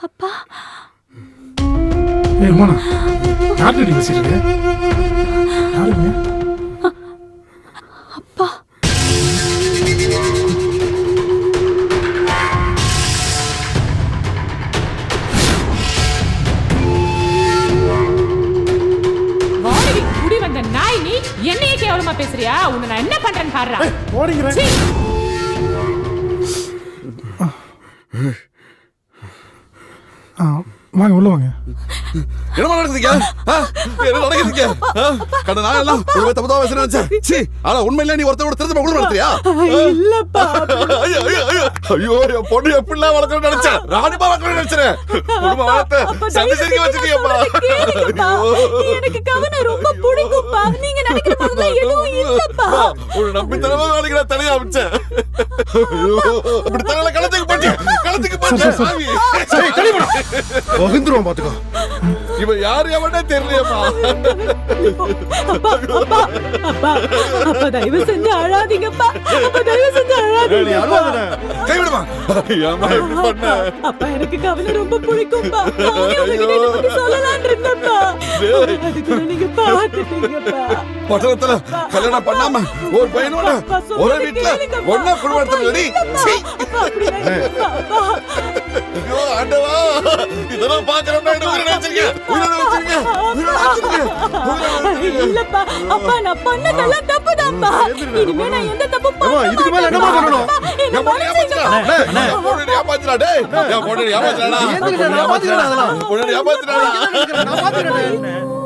அப்பா ஏய் மோனா யார்கிட்ட பேசிட்டு யாருங்க அப்பா குடி வந்த நாய் நீ என்னையே கேவலமா பேசுறியா? உன்னை நான் என்ன பண்றேன்னு பாருடா. ஓடிங்கறேன். வாங்க உள்ள வாங்க. என்ன நடக்குதுங்க? என்ன நடக்குதுங்க? கண்ண நான் எல்லாம் ஒரு தப்பு தான் பேசுறேன் நினைச்சேன். சீ, ஆனா உண்மையிலே நீ ஒருத்தரோட திரும்ப குடும்ப நடத்துறியா? இல்லப்பா. ஐயோ என் பொண்ணு எப்படிலாம் வளர்க்கணும்னு நினைச்சேன். ராணிமா வளர்க்கணும்னு நினைச்சேன். குடும்ப வளர்த்து சந்திச்சிருக்க வச்சிருக்கியப்பா. எனக்கு கவன ரொம்ப பிடிக்கும்பா. நீங்க நினைக்கிற மாதிரி எதுவும் இல்லப்பா. ஒரு நம்பித்தனமா வேலைக்கு நான் தலைய அமைச்சேன். ஐயோ இப்படி தலையில களத்துக்கு போட்டு சாமி. சரி தள்ளி போடா. வகுந்துருவோம் பாத்துக்கோ. இவன் யார் எவனே தெரியலையப்பா. அப்பா தயவு செஞ்சு அழாதீங்கப்பா. தயவு செஞ்சு அழாதீங்க. கைவிடுமா. ஏமா இப்படி பண்ண? அப்பா எனக்கு கவலை ரொம்ப பிடிக்கும்பா. சொல்லலாம்னு இருந்தப்பா. அதுக்கு நீங்க பாத்துட்டீங்கப்பா. பட்டணத்துல கல்யாணம் பண்ணாம ஒரு பையனோட ஒரே வீட்டுல ஒன்னா குடும்பத்துல ஐயோ ஆண்டவா இதெல்லாம் பாக்குறப்ப இல்லப்பா அப்பா நான் பண்ணதெல்லாம் தப்புதான்ப்பா. இனிமே நான் எந்த தப்பு பண்ண மாட்டேன். இதுக்கு மேல என்னமா பண்ணணும்? என் பொண்ணு ஏமாத்துறா டேய். என் பொண்ணு ஏமாத்துறாடா. நான் பாத்துறேன். பொண்ணு ஏமாத்துறாடா. நான் பாத்துறேன்.